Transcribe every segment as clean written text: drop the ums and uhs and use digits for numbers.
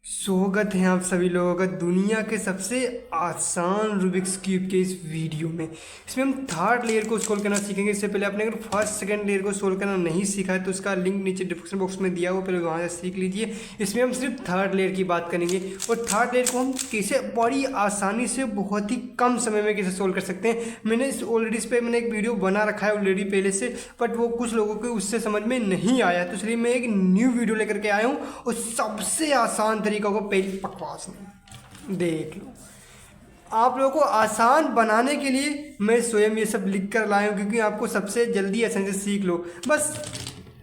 स्वागत है आप सभी लोगों का दुनिया के सबसे आसान रूबिक्स क्यूब के इस वीडियो में। इसमें हम थर्ड लेयर को सोल्व करना सीखेंगे। इससे पहले आपने अगर फर्स्ट सेकंड लेयर को सोल्व करना नहीं सीखा है तो उसका लिंक नीचे डिस्क्रिप्शन बॉक्स में दिया हुआ, पहले वहाँ से सीख लीजिए। इसमें हम सिर्फ थर्ड लेयर की बात करेंगे और थर्ड लेयर को हम कैसे बड़ी आसानी से बहुत ही कम समय में कैसे सोल्व कर सकते हैं। मैंने ऑलरेडी इस पर मैंने एक वीडियो बना रखा है ऑलरेडी पहले से, बट वो कुछ लोगों को उससे समझ में नहीं आया, तो इसलिए मैं एक न्यू वीडियो लेकर के आया हूँ और सबसे आसान तरीका को पहली बकवास में देख लो। आप लोगों को आसान बनाने के लिए मैं स्वयं ये सब लिख कर लाया हूँ, क्योंकि आपको सबसे जल्दी आसानी से सीख लो। बस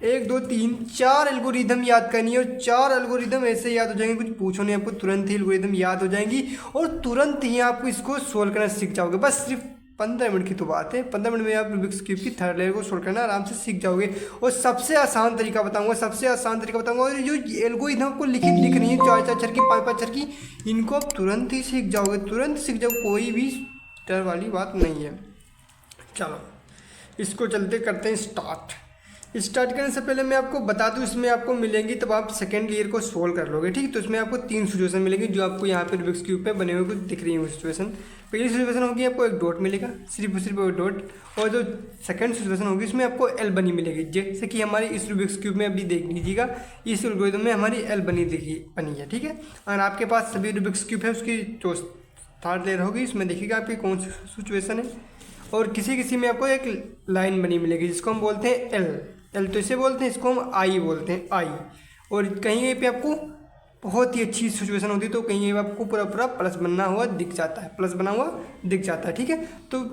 1 2 3 4 एल्गोरिदम याद करनी है और 4 एल्गोरिदम ऐसे याद हो जाएंगे, कुछ पूछो नहीं, आपको तुरंत ही एल्गोरिदम याद हो जाएंगी और तुरंत ही आपको इसको सोल्व करना सीख जाओगे। बस सिर्फ 15 मिनट की तो बात है, 15 मिनट में आप रूबिक्स क्यूब की थर्ड लेयर को सोल्व करना आराम से सीख जाओगे। और सबसे आसान तरीका बताऊंगा और जो एल्गोरिथम आपको लिख रही है 4 अक्षर की 5 अक्षर की, इनको आप तुरंत ही सीख जाओगे, कोई भी डर वाली बात नहीं है। चलो इसको चलते करते हैं स्टार्ट करने से पहले मैं आपको बता दूं, इसमें आपको मिलेंगी तब आप सेकेंड लेयर को सोल्व कर लोगे, ठीक। तो इसमें आपको 3 सिचुएशन मिलेंगी जो आपको यहाँ पे रूबिक्स क्यूब पे बने हुए कुछ दिख रही है। सिचुएशन पहली सिचुएशन होगी आपको एक डॉट मिलेगा, सिर्फ एक डॉट, और जो सेकंड सिचुएशन होगी इसमें आपको एल बनी मिलेगी, जैसे कि हमारी इस रूबिक्स क्यूब में अभी देख लीजिएगा, इस एल्गोरिथम में हमारी एल बनी बनी है, ठीक है। और आपके पास सभी रूबिक्स क्यूब है, उसकी जो थर्ड लेयर होगी इसमें देखिएगा आपकी कौन सी सिचुएशन है। और किसी में आपको एक लाइन बनी मिलेगी जिसको हम बोलते हैं एल तो इसे बोलते हैं, इसको हम आई बोलते हैं, आई। और कहीं पे आपको बहुत ही अच्छी सिचुएशन होती है तो कहीं पे आपको पूरा प्लस बना हुआ दिख जाता है, ठीक है। तो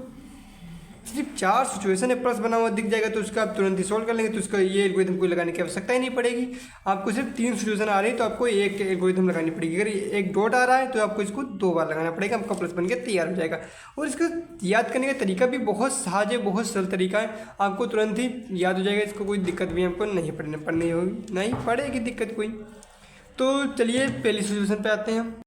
सिर्फ 4 सिचुएशन है, प्लस बना हुआ दिख जाएगा तो उसका आप तुरंत ही सोल्व कर लेंगे, तो उसका ये एल्गोरिथम कोई लगाने की आवश्यकता ही नहीं पड़ेगी। आपको सिर्फ 3 सिचुएशन आ रही है तो आपको एक एल्गोरिथम लगानी पड़ेगी। अगर एक डॉट आ रहा है तो आपको इसको 2 बार लगाना पड़ेगा, आपका प्लस बन के तैयार हो जाएगा। और इसका याद करने का तरीका भी बहुत सहज है, बहुत सरल तरीका है, आपको तुरंत ही याद हो जाएगा। इसको कोई दिक्कत भी आपको नहीं पड़ेगी दिक्कत कोई। तो चलिए पहली सिचुएशन पे आते हैं।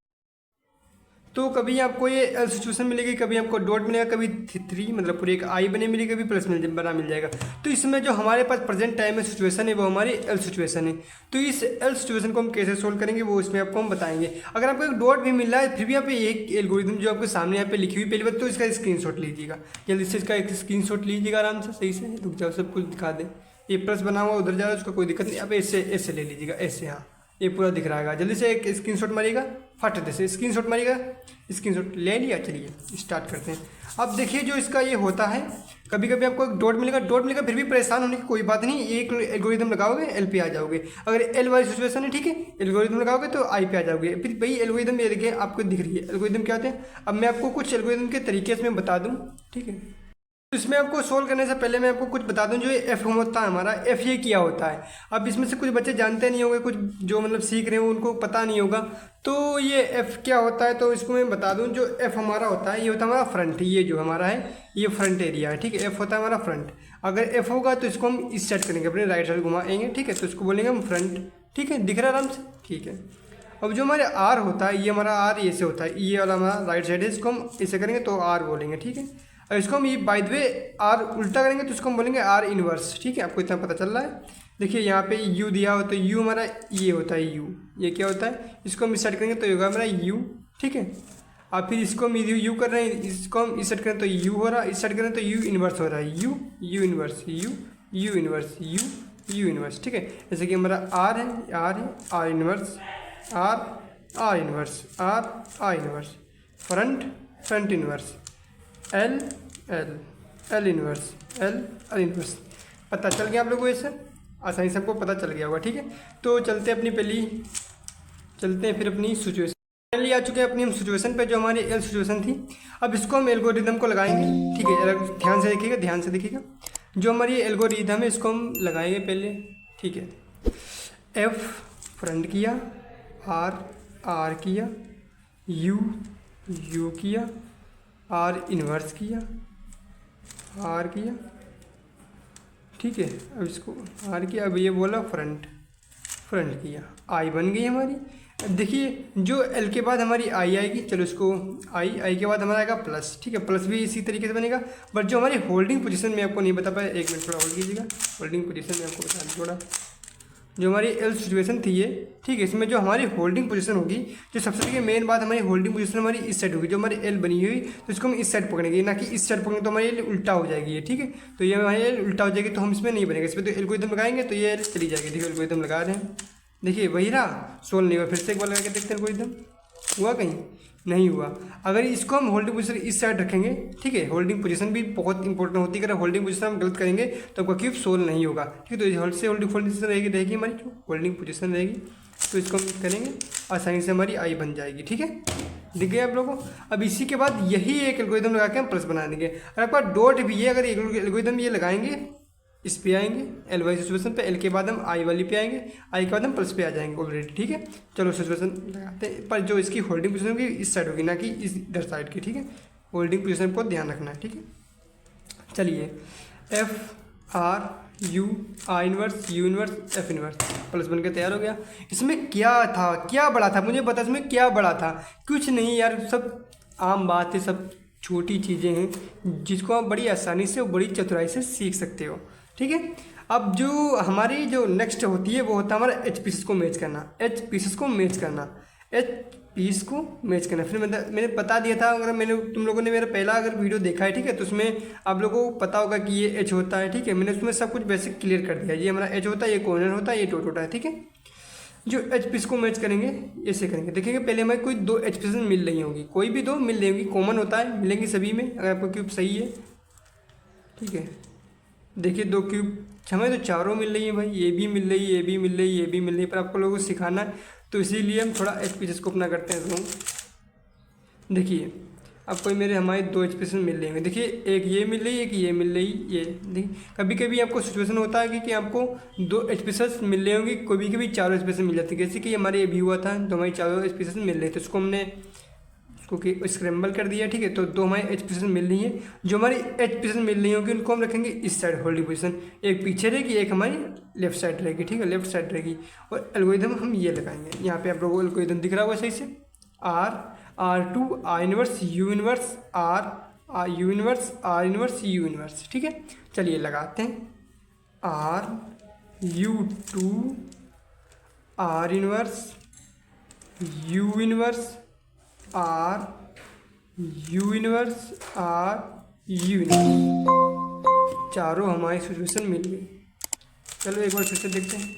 तो कभी आपको ये एल सिचुएशन मिलेगी, कभी आपको डॉट मिलेगा, कभी 3 मतलब पूरी एक आई बने मिलेगी, कभी प्लस बना मिल जाएगा। तो इसमें जो हमारे पास प्रेजेंट टाइम में सिचुएशन है वो हमारी एल सिचुएशन है। तो इस एल सिचुएशन को हम कैसे सोल्व करेंगे वो इसमें आपको हम बताएंगे। अगर आपको एक डॉट भी मिल रहा है फिर भी आप एक एल्गोरिथम जो आपके सामने यहाँ पे लिखी हुई पहली बात तो इसका स्क्रीनशॉट लीजिएगा, जल्दी से इसका एक स्क्रीनशॉट लीजिएगा आराम से, सही से रुक जाओ, सब कुछ दिखा दे। ये प्लस बना हुआ उधर जा रहा है, उसका कोई दिक्कत नहीं, अब ऐसे ले लीजिएगा, ऐसे, हाँ ये पूरा दिख रहा है। जल्दी से एक स्क्रीनशॉट मारिएगा, फट से स्क्रीनशॉट मारिएगा, स्क्रीनशॉट ले लिया। चलिए स्टार्ट करते हैं। अब देखिए जो इसका ये होता है, कभी कभी आपको एक डॉट मिलेगा फिर भी परेशान होने की कोई बात नहीं, एक एल्गोरिथम लगाओगे एल पे आ जाओगे। अगर एल वाली सिचुएशन है, ठीक है, एल्गोरिथम लगाओगे तो आई पे आ जाओगे। फिर वही एल्गोरिथम ये देखिए आपको दिख रही है, एल्गोरिथम क्या होते हैं। अब मैं आपको कुछ एल्गोरिथम के तरीके इसमें बता दूँ, ठीक है। इसमें आपको सोल्व करने से पहले मैं आपको कुछ बता दूं, जो ये एफ होता है हमारा, एफ ये क्या होता है। अब इसमें से कुछ बच्चे जानते नहीं होंगे, कुछ जो मतलब सीख रहे हो उनको पता नहीं होगा। तो ये एफ क्या होता है तो इसको मैं बता दूं, जो एफ हमारा होता है ये होता है हमारा फ्रंट, ये जो हमारा है ये फ्रंट एरिया है, ठीक है। एफ होता है हमारा फ्रंट। अगर एफ होगा तो इसको हम इस साइड करेंगे, अपने राइट साइड घुमाएंगे, ठीक है, तो इसको बोलेंगे हम फ्रंट, ठीक है, दिख रहा है आराम से, ठीक है। अब जो हमारे आर होता है, ये हमारा आर ऐसे होता है, ये वाला हमारा राइट साइड है, इसको हम ऐसे करेंगे तो आर बोलेंगे, ठीक है। और इसको हम ये बाय द वे आर उल्टा करेंगे तो इसको हम बोलेंगे आर इनवर्स, ठीक है। आपको इतना पता चल रहा है। देखिए यहाँ पे यू दिया हो तो यू हमारा ये होता है, यू ये क्या होता है, इसको हम स्टार्ट करेंगे तो ये होगा हमारा यू, ठीक है। अब फिर इसको हम यू कर रहे हैं, इसको हम स्टार्ट करें तो यू हो रहा है, स्टार्ट करें तो यू इन्वर्स हो रहा है, U inverse, U inverse, U inverse, ठीक है। जैसे कि हमारा आर है, R inverse, R inverse, R inverse, front inverse, L inverse. पता चल गया आप लोगों को, ऐसे आसानी से आपको पता चल गया होगा, ठीक है। तो चलते हैं फिर अपनी सिचुएशन फाइनली आ चुके हैं अपनी हम सिचुएशन पे, जो हमारी एल सिचुएशन थी। अब इसको हम एल्गोरिथम को लगाएंगे, ठीक है। ध्यान से देखिएगा जो हमारी एल्गोरिथम है इसको हम लगाएंगे पहले, ठीक है। एफ फ्रंट किया, आर किया, यू किया, आर इन्वर्स किया, आर किया, ठीक है। अब इसको आर किया, अब ये बोला फ्रंट किया, आई बन गई हमारी। अब देखिए जो एल के बाद हमारी आई आएगी, चलो इसको आई के बाद हमारा आएगा प्लस, ठीक है। प्लस भी इसी तरीके से बनेगा, बट जो हमारी होल्डिंग पोजीशन में आपको नहीं बता पाया, 1 मिनट थोड़ा होल्ड कीजिएगा। होल्डिंग पोजीशन में आपको बता थोड़ा जो हमारी एल सिचुएशन थी ये, ठीक है, इसमें जो हमारी होल्डिंग पोजीशन होगी, जो सबसे देखिए मेन बात, हमारी होल्डिंग पोजीशन हमारी इस साइड होगी, जो हमारी एल बनी हुई तो इसको हम इस साइड पकड़ेंगे, ना कि इस साइड पकड़ेंगे तो हमारी एल उल्टा हो जाएगी ये, ठीक है। तो ये हमारी एल उल्टा हो जाएगी तो हम इसमें नहीं बनेगा, इसमें तो एल को एकदम लगाएंगे तो ये एल चली जाएगी। देखिए एल को एकदम लगा रहे हैं, देखिए वही रहा, सोल्व नहीं हुआ। फिर से एक बार लगा के देखते हैं, एल को एकदम हुआ, कहीं नहीं हुआ। अगर इसको हम होल्डिंग पोजीशन इस साइड रखेंगे, ठीक है, होल्डिंग पोजीशन भी बहुत इंपॉर्टेंट होती है, अगर होल्डिंग पोजीशन हम गलत करेंगे तो आपका क्यूब सोल्व नहीं होगा, ठीक है। तो होल्ड से होल्डिंग पोजीशन रहेगी हमारी जो होल्डिंग पोजीशन रहेगी, तो इसको हम करेंगे आसानी से हमारी आई बन जाएगी, ठीक है। दिख गया आप लोगों को। अब इसी के बाद यही एक एल्गोरिथम लगा के हम प्लस बना देंगे। और आपका डॉट भी है, अगर एल्गोरिथम ये लगाएंगे इस पे आएंगे एल वाई सिचुएशन पे, एल के बाद हम आई वाली पे आएंगे, आई के बाद हम प्लस पे आ जाएंगे ऑलरेडी, ठीक है। चलो सिचुएशन लगाते हैं, पर जो इसकी होल्डिंग पोजीशन होगी इस साइड होगी, ना कि इस इधर साइड की, ठीक है। होल्डिंग पोजीशन को ध्यान रखना है, ठीक है। चलिए F R you I inverse U inverse F inverse plus बन के तैयार हो गया। इसमें क्या था, क्या बड़ा था, मुझे बता इसमें क्या बड़ा था। कुछ नहीं यार, सब आम बात है, सब छोटी चीज़ें हैं जिसको आप बड़ी आसानी से और बड़ी चतुराई से सीख सकते हो, ठीक है। अब जो हमारी जो नेक्स्ट होती है वो होता है हमारा एच पीसेस को मैच करना, एच पीसेस को मैच करना, एच पीस को मैच करना। फिर मैंने बता दिया था, अगर तुम लोगों ने मेरा पहला अगर वीडियो देखा है, ठीक है, तो उसमें आप लोगों को पता होगा कि ये एच होता है, ठीक है। मैंने उसमें सब कुछ बेसिक क्लियर कर दिया, ये हमारा एच होता है, ये कॉर्नर होता है, ये डॉट होता है, ठीक है। जो एच पीस को मैच करेंगे ऐसे करेंगे, देखेंगे पहले हमें कोई दो एच पीसेस मिल रही होंगी, कोई भी दो मिल रही होंगी, कॉमन होता है, मिलेंगी सभी में अगर आपका क्यूब सही है, ठीक है। देखिए दो क्यूब हमें तो चारों मिल रही है भाई, ये भी मिल रही है, ये भी मिल रही है, ये भी मिल रही है, पर आपको लोगों को सिखाना है तो इसीलिए हम थोड़ा एच पीसेस को अपना करते हैं। तो देखिए अब कोई मेरे हमारे दो एच पीसेस मिल रही होंगे, देखिए एक ये मिल रही है, एक ये मिल रही, ये देखिए कभी कभी आपको सिचुएशन होता है कि आपको दो एच पीसेस मिल रही होंगी, कभी कभी चारों एच पीसेस मिल जाती है, जैसे कि हमारे ये भी हुआ था, तो हमारी चारों एच पीसेस मिल रही, तो उसको हमने उसको स्क्रैम्बल कर दिया, ठीक है। तो दो हमारी एच पीसेस मिल रही हैं, जो हमारी एच पीसेस मिल रही होंगी उनको हम रखेंगे इस साइड होल्डिंग पोजीशन, एक पीछे रहेगी, एक हमारी लेफ्ट साइड रहेगी, ठीक है, लेफ्ट साइड रहेगी। और एल्गोरिथम हम ये लगाएंगे, यहाँ पे आप लोगों को एल्गोरिथम दिख रहा होगा सही से, R two R inverse U inverse R U inverse R inverse U inverse, ठीक है। चलिए लगाते हैं, R U two R inverse U inverse R U inverse R U inverse, चारों हमारी सिचुएशन मिल गई। चलो एक बार फिर से देखते हैं,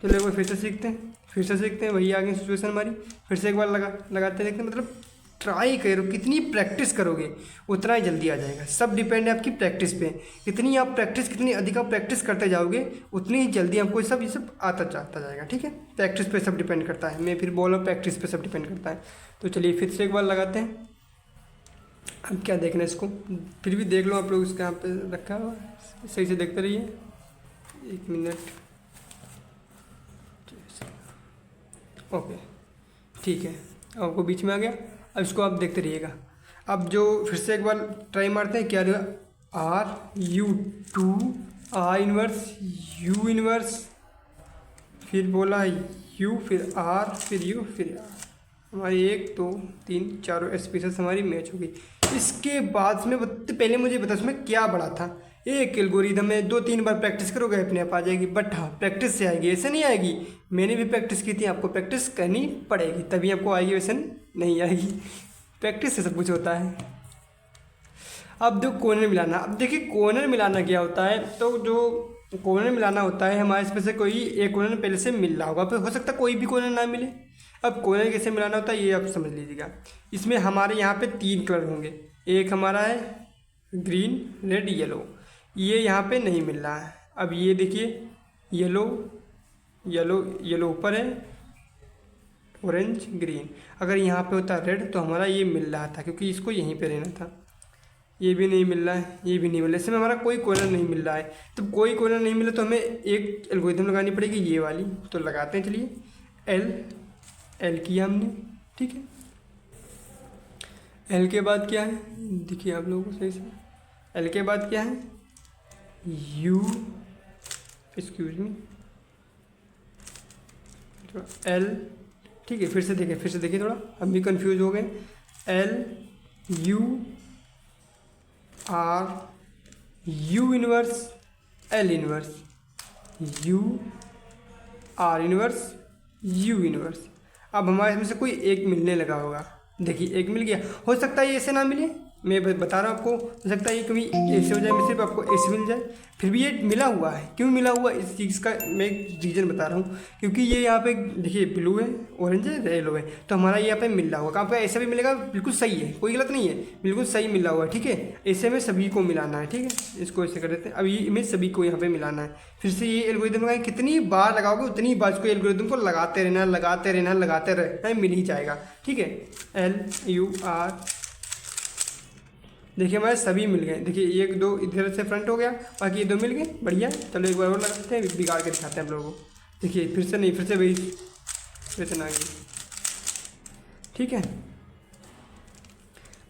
चलो एक बार फिर से सीखते हैं, फिर से सीखते हैं, वही आ गई सिचुएशन हमारी। फिर से एक बार लगाते देखते हैं, मतलब ट्राई करो, कितनी प्रैक्टिस करोगे उतना ही जल्दी आ जाएगा। सब डिपेंड है आपकी प्रैक्टिस पे, कितनी आप प्रैक्टिस, कितनी अधिक आप प्रैक्टिस करते जाओगे उतनी ही जल्दी आपको ये सब आता जाएगा, ठीक है। प्रैक्टिस पे सब डिपेंड करता है, मैं फिर बोल रहा हूँ प्रैक्टिस पे सब डिपेंड करता है। तो चलिए फिर से एक बार लगाते हैं। अब क्या देखना है इसको, फिर भी देख लो आप लोग, इसका यहाँ पे रखा हुआ सही से देखते रहिए, 1 मिनट, ओके ठीक है, आपको बीच में आ गया। अब इसको आप देखते रहिएगा। अब जो फिर से एक बार ट्राई मारते हैं, क्या रहेगा, R U two R inverse U inverse, फिर बोला यू, फिर आर, फिर यू, फिर आर, हमारी 1 2 3 चारों एच पीसेस हमारी मैच होगी। इसके बाद में पहले मुझे बता इसमें क्या बड़ा था। एक एल्गोरिथम में 2-3 बार प्रैक्टिस करोगे अपने आप आ जाएगी, बट हाँ प्रैक्टिस से आएगी, ऐसे नहीं आएगी। मैंने भी प्रैक्टिस की थी, आपको प्रैक्टिस करनी पड़ेगी तभी आपको आएगी, वैसे नहीं आएगी। प्रैक्टिस से सब कुछ होता है। अब जो कॉर्नर मिलाना, अब देखिए कॉर्नर मिलाना क्या होता है, तो जो कॉर्नर मिलाना होता है हमारे इसमें से कोई एक कॉर्नर पहले से मिल रहा होगा, फिर हो सकता है कोई भी कॉर्नर ना मिले। अब कॉर्नर कैसे मिलाना होता है ये आप समझ लीजिएगा। इसमें हमारे यहाँ पे 3 कलर होंगे, एक हमारा है ग्रीन रेड येलो, ये यहाँ पे नहीं मिल रहा है। अब ये देखिए येलो येलो येलो ऊपर है, ऑरेंज ग्रीन, अगर यहाँ पे होता रेड तो हमारा ये मिल रहा था क्योंकि इसको यहीं पे रहना था। ये भी नहीं मिल रहा है, ये भी नहीं मिल रहा है, इसमें हमारा कोई कॉर्नर नहीं मिल रहा है। तो कोई कॉर्नर नहीं मिला तो हमें एक एल्गोरिथम लगानी पड़ेगी, ये वाली। तो लगाते हैं, चलिए एल किया हमने, ठीक है। एल के बाद क्या है, देखिए आप लोगों को सही से, एल के बाद क्या है, यू, एक्सक्यूज मी, एल, ठीक है। फिर से देखिए थोड़ा, हम भी कंफ्यूज हो गए। L U R U inverse L inverse U R inverse U inverse. अब हमारे इसमें से कोई एक मिलने लगा होगा, देखिए एक मिल गया। हो सकता है ये ऐसे ना मिले, मैं बता रहा हूँ आपको, हो सकता है ये कभी ऐसे हो जाए, मैं सिर्फ आपको ऐसे मिल जाए, फिर भी ये मिला हुआ है। क्यों मिला हुआ है इस चीज़ का मैं रीज़न बता रहा हूँ, क्योंकि ये यहाँ पे देखिए ब्लू है, ऑरेंज है, येलो है, तो हमारा यहाँ पे मिल रहा होगा। आपका ऐसा भी मिलेगा, बिल्कुल सही है, कोई गलत नहीं है, बिल्कुल सही मिला हुआ है, ठीक है। ऐसे में सभी को मिलाना है, ठीक है, इसको ऐसे कर देते हैं। अब ये इमेज सभी को यहाँ पे मिलाना है। फिर से ये एल्गोरिदम लगाएं, कितनी बार लगाओगे उतनी बार इसको एल्गोरिदम को लगाते रहना, लगाते रहना, लगाते रहना, मिल ही जाएगा, ठीक है। LUR, देखिए हमारे सभी मिल गए। देखिए एक दो इधर से फ्रंट हो गया, बाकी ये दो मिल गए, बढ़िया। चलो एक बार और लगाते हैं, बिगाड़ के दिखाते हैं हम लोगों को। देखिए फिर से नहीं, फिर से वही, फिर से ना गई, ठीक है।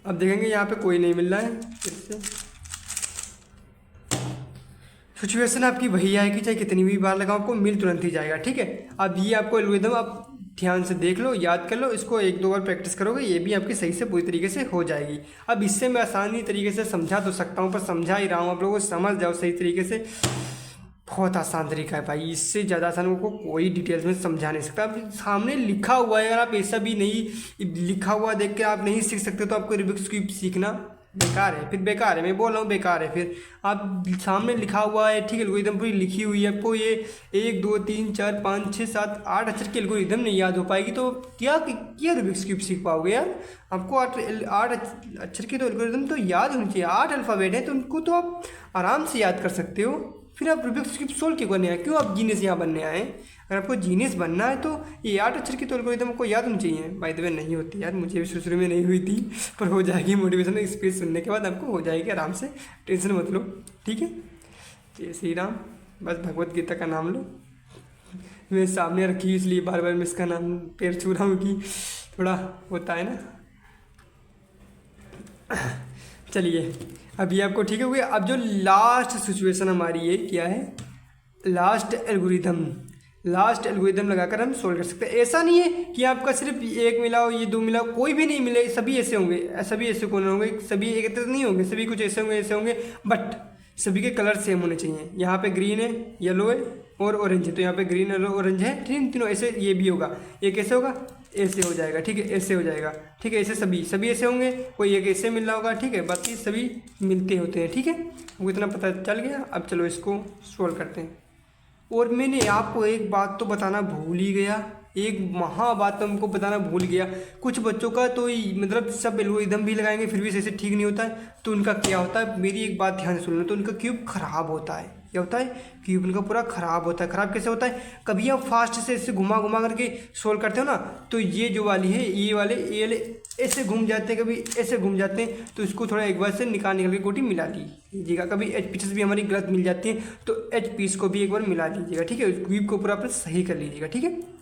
अब देखेंगे यहाँ पे कोई नहीं मिल रहा है, फिर से सिचुएशन आपकी वही आएगी, चाहे कितनी भी बार लगाओ आपको मिल तुरंत ही जाएगा, ठीक है। अब ये आपको एल्गोरिदम आप ध्यान से देख लो, याद कर लो, इसको एक दो बार प्रैक्टिस करोगे, ये भी आपकी सही से पूरी तरीके से हो जाएगी। अब इससे मैं आसानी तरीके से समझा तो सकता हूँ, पर समझा ही रहा हूँ, आप लोगों को समझ जाओ सही तरीके से। बहुत आसान तरीका है भाई, इससे ज़्यादा आसान को कोई डिटेल्स में समझा नहीं सकता। अब सामने लिखा हुआ है, अगर आप ऐसा भी नहीं लिखा हुआ देख के आप नहीं सीख सकते, तो आपको रूबिक्स क्यूब सीखना बेकार है, फिर बेकार है, मैं बोल रहा हूँ बेकार है। फिर आप सामने लिखा हुआ है, ठीक है, एल्गोरिदम पूरी लिखी हुई है, आपको ये 1 2 3 4 5 6 7 8 अक्षर की एल्गोरिदम नहीं याद हो पाएगी, तो क्या रूबिक्स क्यूब सीख पाओगे यार। आपको 8 अक्षर की तो एल्गोरिदम तो याद होनी चाहिए, 8 अल्फ़ाबेट है तो उनको तो आप आराम से याद कर सकते हो। फिर आप रूबिक्स क्यूब सोल्व क्यों करने आए, क्यों आप जीनियस यहाँ बनने आए। अगर आपको जीनियस बनना है तो ये 8 अक्षर की तो एल्गोरिदम आपको याद होनी चाहिए। बाय द वे नहीं होती यार, मुझे भी शुरू में नहीं हुई थी, पर हो जाएगी। मोटिवेशनल स्पीच सुनने के बाद आपको हो जाएगी आराम से, टेंशन मत लो, ठीक है। जय श्री राम, बस भगवत गीता का नाम लो। मैं सामने रखी इसलिए बार बार मैं इसका नाम पैर छू रहा हूँ कि थोड़ा होता है ना। चलिए अब ये आपको ठीक हो गया। अब जो लास्ट सिचुएशन हमारी ये क्या है, लास्ट एल्गोरिदम लगाकर हम सोल्व कर सकते हैं। ऐसा नहीं है कि आपका सिर्फ एक मिला हो, ये दो मिला हो, कोई भी नहीं मिले, सभी ऐसे होंगे, सभी ऐसे कौन होंगे, सभी एक नहीं होंगे, सभी कुछ ऐसे होंगे, बट सभी के कलर सेम होने चाहिए। यहाँ पे ग्रीन है, येलो है और ऑरेंज है, तो यहाँ पे ग्रीन येलो ऑरेंज है, ठीक, तीनों ऐसे। ये भी होगा, ये कैसे होगा, ऐसे हो जाएगा, ठीक है, ऐसे हो जाएगा, ठीक है। ऐसे सभी ऐसे होंगे, कोई एक ऐसे मिल रहा होगा, ठीक है, बाकी सभी मिलते होते हैं, ठीक है। वो इतना पता चल गया। अब चलो इसको सोल्व करते हैं। और मैंने आपको एक बात तो बताना भूल ही गया, एक महा बात तो हमको बताना भूल गया। कुछ बच्चों का तो मतलब सब एल्गोरिदम भी लगाएंगे फिर भी ऐसे ठीक नहीं होता है, तो उनका क्या होता है, मेरी एक बात ध्यान से सुन लो, तो उनका क्यूब खराब होता है। क्या होता है, क्यूब उनका पूरा खराब होता है। खराब कैसे होता है, कभी आप फास्ट से ऐसे घुमा करके सोल्व करते हो ना, तो ये जो वाली है, ये वाले ऐसे घूम जाते हैं, कभी ऐसे घूम जाते हैं, तो इसको थोड़ा एक बार से निकाल के गोटी मिला लीजिएगा। कभी एच पीसेस भी हमारी गलत मिल जाती हैं, तो एच पीस को भी एक बार मिला लीजिएगा, ठीक है। क्यूब को पूरा अपने सही कर लीजिएगा, ठीक है।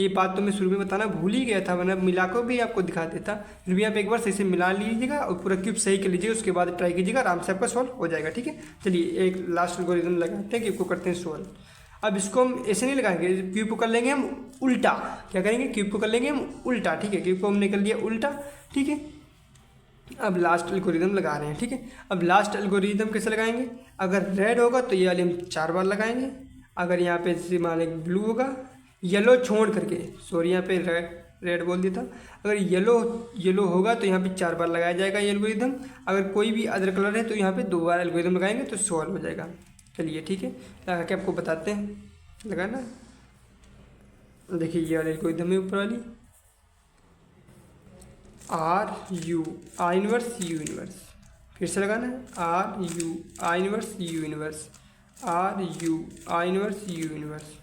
ये बात तो मैं शुरू में बताना भूल ही गया था, वरना मिला कर भी आपको दिखा देता। फिर भी आप एक बार सही से मिला लीजिएगा और पूरा क्यूब सही कर लीजिएगा, उसके बाद ट्राई कीजिएगा, आराम से आपका सॉल्व हो जाएगा, ठीक है। चलिए एक लास्ट एल्गोरिदम लगाते हैं, क्यूब को करते हैं सॉल्व। अब इसको हम ऐसे नहीं लगाएंगे, क्यूब को कर लेंगे हम उल्टा। क्या करेंगे, क्यूब को कर लेंगे हम उल्टा, ठीक है। क्यूब को हमने कर लिया उल्टा, ठीक है। अब लास्ट एल्गोरिदम लगा रहे हैं, ठीक है। अब लास्ट एल्गोरिदम कैसे लगाएंगे, अगर रेड होगा तो ये वाले हम 4 बार लगाएंगे, अगर यहाँ पे मान लें ब्लू होगा, येलो छोड़ करके, सॉरी यहाँ पे रेड बोल दिया था, अगर येलो होगा तो यहाँ पे 4 बार लगाया जाएगा ये एल्गोरिदम। अगर कोई भी अदर कलर है तो यहाँ पे 2 बार एल्गोरिदम लगाएंगे तो सॉल्व हो जाएगा। चलिए ठीक है, लगा के आपको बताते हैं, लगाना। देखिए ये वाली एल्गोरिदम है ऊपर वाली, RU I inverse U inverse, फिर से लगाना है RU I inverse U inverse, RU I inverse U inverse,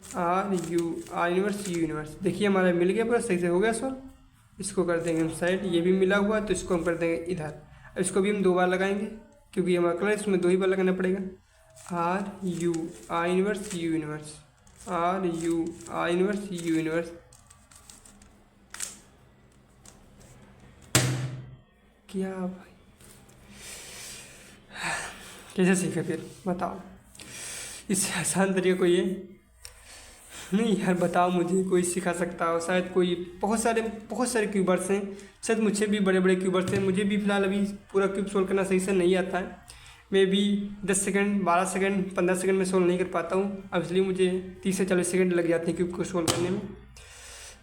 RU I inverse U inverse. देखिए हमारा मिल गया, पूरा सही से हो गया सॉल्व। इसको कर देंगे हम साइड, ये भी मिला हुआ है तो इसको हम कर देंगे इधर। अब इसको भी हम 2 बार लगाएंगे क्योंकि हमारा कलर इसमें 2 ही बार लगाना पड़ेगा। RU I inverse U inverse, RU I inverse U inverse. क्या भाई कैसे सीखे फिर बताओ, इससे आसान तरीका कोई है नहीं यार, बताओ मुझे, कोई सिखा सकता हो शायद कोई। बहुत सारे क्यूबर्स हैं, शायद मुझसे भी बड़े क्यूबर्स हैं। मुझे भी फिलहाल अभी पूरा क्यूब सोल्व करना सही से नहीं आता है, may be 10 second, 12 second, 15 second में सोल्व नहीं कर पाता हूँ। अब इसलिए मुझे 30 से 40 सेकंड लग जाते हैं क्यूब को सोल्व करने में।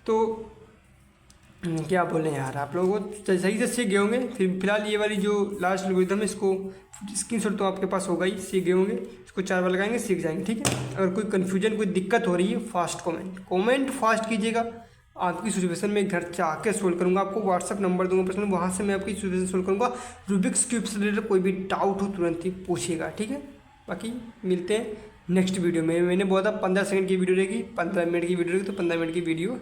तो क्या बोलें यार, आप लोगों को सही से सीख गए होंगे। फिलहाल ये वाली जो लास्ट एल्गोरिथम है इसको स्क्रीनशॉट तो आपके पास होगा ही, सीख गए होंगे। इसको 4 बार लगाएंगे, सीख जाएंगे, ठीक है। अगर कोई कन्फ्यूजन, कोई दिक्कत हो रही है, फास्ट कमेंट फास्ट कीजिएगा। आपकी सिचुएशन में घर जाके सोल्व करूंगा, आपको व्हाट्सअप नंबर दूंगा पर्सनल, वहाँ से मैं आपकी सिचुएशन सोल्व करूंगा। रूबिक्स क्यूब से रिलेटेड कोई भी डाउट हो तुरंत ही पूछिएगा, ठीक है। बाकी मिलते हैं नेक्स्ट वीडियो में। मैंने बोला था 15 सेकंड की वीडियो रहेगी, 15 मिनट की वीडियो रहेगी, तो 15 मिनट की वीडियो